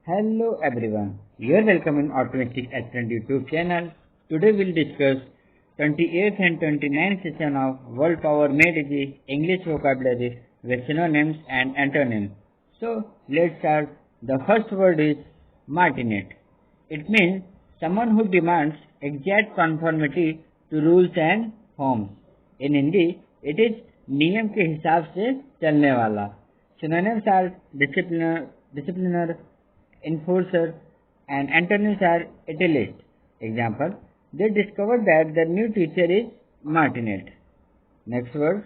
Hello everyone, you are welcome in Automatic Accent YouTube channel. Today we'll discuss 28th and 29th session of World Power Made Easy English Vocabulary with synonyms and antonyms. So let's start. The first word is martinet. It means someone who demands exact conformity to rules and forms. In Hindi, it is नियम के हिसाब से चलने वाला. Synonyms are discipliner, enforcer, and antonyms are italist. Example, they discovered that the new teacher is martinet. Next word,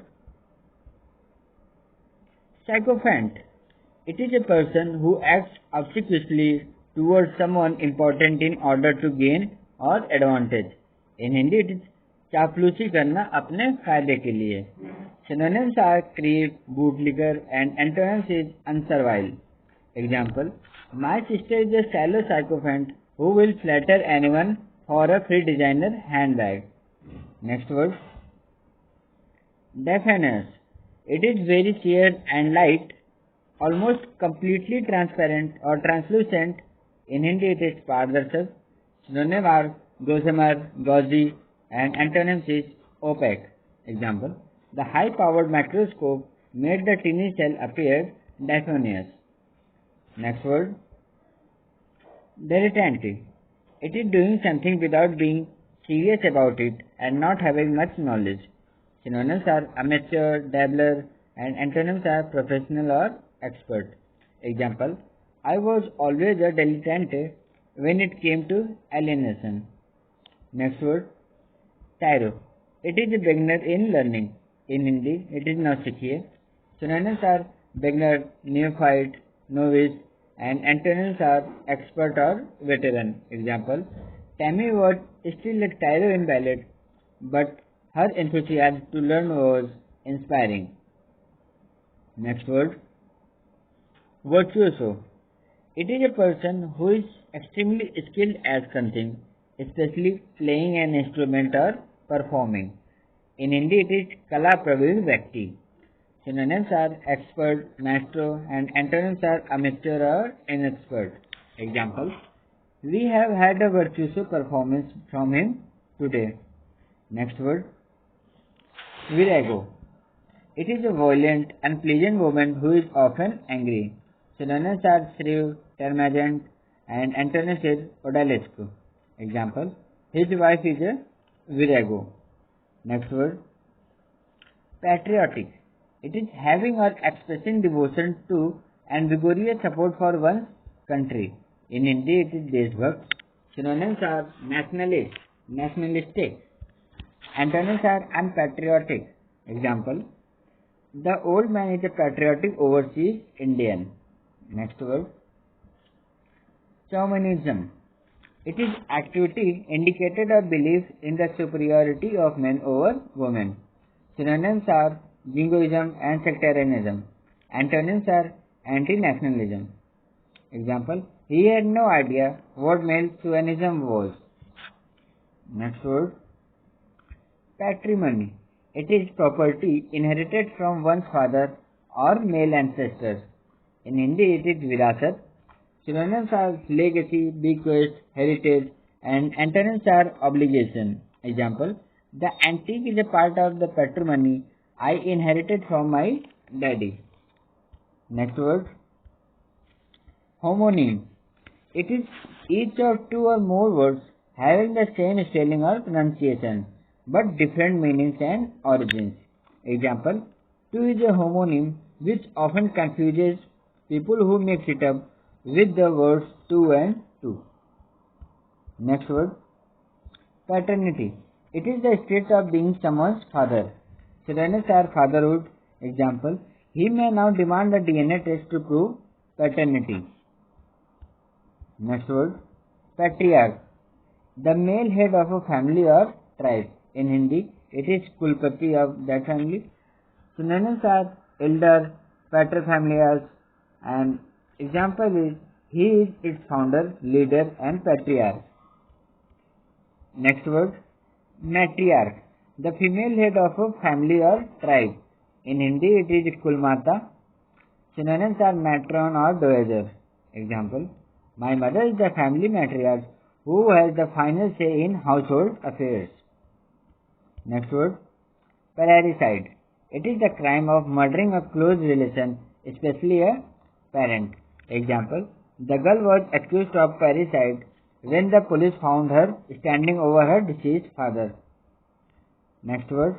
sycophant. It is a person who acts obsequiously towards someone important in order to gain or advantage. In Hindi, it is चापलूसी करना अपने फायदे के लिए. Synonyms are creep, bootlicker, and antonyms is unservile. Example, my sister is a shallow sycophant who will flatter anyone for a free designer handbag. Next word, deafeners. It is very sheer and light, almost completely transparent or translucent. In Hindi, it is pardarshak. Synonyms are gossamer, gauzy, and antonyms is opaque. Example, the high-powered microscope made the tiny cell appear diaphanous. Next word, dilettante. It is doing something without being serious about it and not having much knowledge. Synonyms are amateur, dabbler, and antonyms are professional or expert. Example, I was always a dilettante when it came to alienation. Next word, tyro. It is a beginner in learning. In Hindi, it is nausikhiya. Synonyms are beginner, neophyte, novice, and antonyms are expert or veteran. Example, Tammy was still a tyro in ballet, but her enthusiasm to learn was inspiring. Next word, virtuoso. It is a person who is extremely skilled at something, especially playing an instrument or performing. In Hindi, it is Kala Praveen Vyakti. Synonyms are expert, maestro, and antonyms are amateur or inexpert. Example, we have had a virtuoso performance from him today. Next word, virago. It is a violent, unpleasant woman who is often angry. Synonyms are shrew, termagant, and antonyms is odalisque. Example, his wife is a virago. Next word, patriotic. It is having or expressing devotion to and vigorous support for one's country. In Hindi, it is deshbhakt. Synonyms are nationalist, nationalistic. Antonyms are unpatriotic. Example, the old man is a patriotic overseas Indian. Next word, chauvinism. It is activity indicated or belief in the superiority of men over women. Synonyms are jingoism and sectarianism. Antonyms are anti-nationalism. Example, he had no idea what male chauvinism was. Next word, patrimony. It is property inherited from one's father or male ancestors. In Hindi, it is virasat. Synonyms are legacy, bequest, heritage, and antonyms are obligation. Example, the antique is a part of the patrimony I inherited from my daddy. Next word, homonym. It is each of two or more words having the same spelling or pronunciation but different meanings and origins. Example, two is a homonym which often confuses people who mix it up with the words two and two. Next word, paternity. It is the state of being someone's father. Synonyms are fatherhood. Example, he may now demand a DNA test to prove paternity. Next word, patriarch. The male head of a family or tribe. In Hindi, it is Kulpati of that family. Synonyms are elder, paterfamilias, and example is he is its founder, leader, and patriarch. Next word, matriarch. The female head of a family or tribe. In Hindi, it is Kulmata. Synonyms are matron or dowager. Example, My mother is the family matriarch who has the final say in household affairs. Next word, parricide. It is the crime of murdering a close relation, especially a parent. Example, the girl was accused of parricide when the police found her standing over her deceased father. Next word,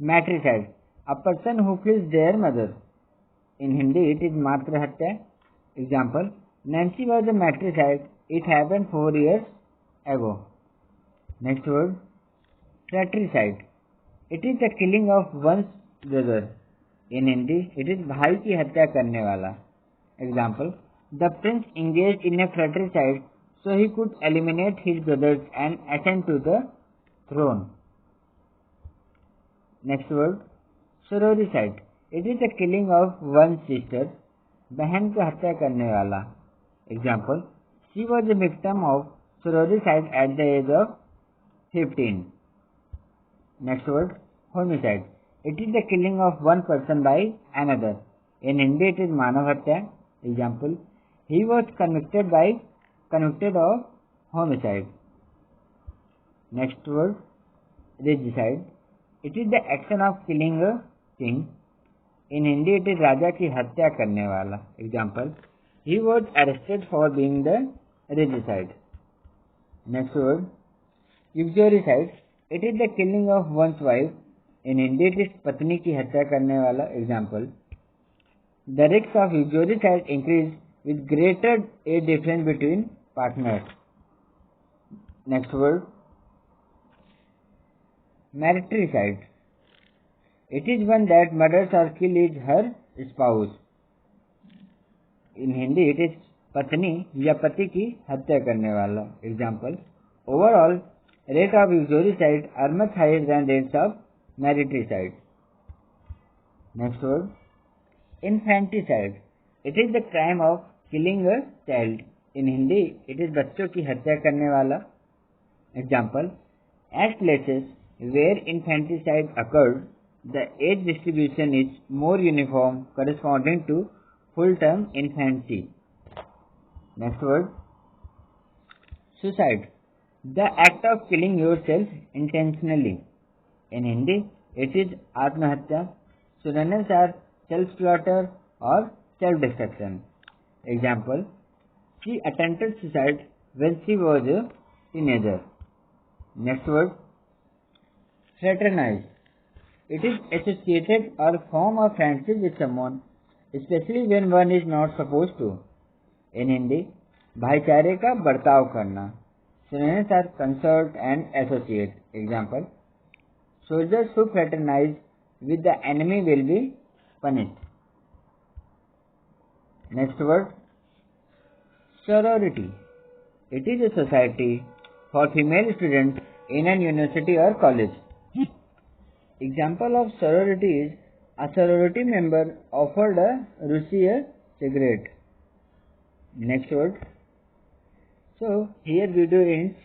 matricide. A person who kills their mother. In Hindi it is matra hatya. Example, Nancy was a matricide. It happened 4 years ago. Next word, fratricide. It is the killing of one's brother. In Hindi it is भाई की हत्या करने वाला. Example, the prince engaged in a fratricide so he could eliminate his brothers and ascend to the throne. Next word, sororicide. It is the killing of one's sister. बहन की हत्या करने वाला. Example, she was a victim of sororicide at the age of 15. Next word, homicide. It is the killing of one person by another. In Hindi it is manav hatya. Example, he was convicted of homicide. Next word, regicide. It is the action of killing a king. In Hindi it is राजा की हत्या करने वाला. Example, he was arrested for being the regicide. Next word, uxoricide. It is the killing of one's wife. In Hindi it is पत्नी की हत्या करने वाला. Example, the risks of uxoricide increase with greater age difference between partners. Next word, matricide. It is one that murders or kills her spouse. In Hindi it is पत्नी या पति की हत्या करने वाला. Example, overall rate of uxoricide are much higher than rates of matricide. Next word, infanticide. It is the crime of killing a child. In Hindi it is बच्चों की हत्या करने वाला. Example, at places where infanticide occurred, the age distribution is more uniform, corresponding to full-term infancy. Next word, suicide. The act of killing yourself intentionally. In Hindi it is atmahatya. Synonyms are self-slaughter or self-destruction. Example, she attempted suicide when she was a teenager. Next word, fraternize. It is associated or form of friendship with someone, especially when one is not supposed to. In Hindi, भाईचारे का बर्ताव करना. Synonyms are consort and associate. Example, soldiers who fraternize with the enemy will be punished. Next word, sorority. It is a society for female students in an university or college. Example of sorority is a sorority member offered a Rusi a cigarette. Next word. So here video ends,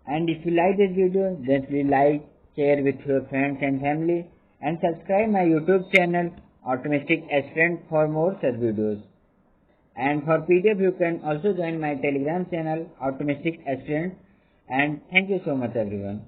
and if you like this video, then please like, share with your friends and family, and subscribe my YouTube channel Optimistic Aspirant for more such videos. And for PDF you can also join my Telegram channel Optimistic Aspirant. And thank you so much everyone.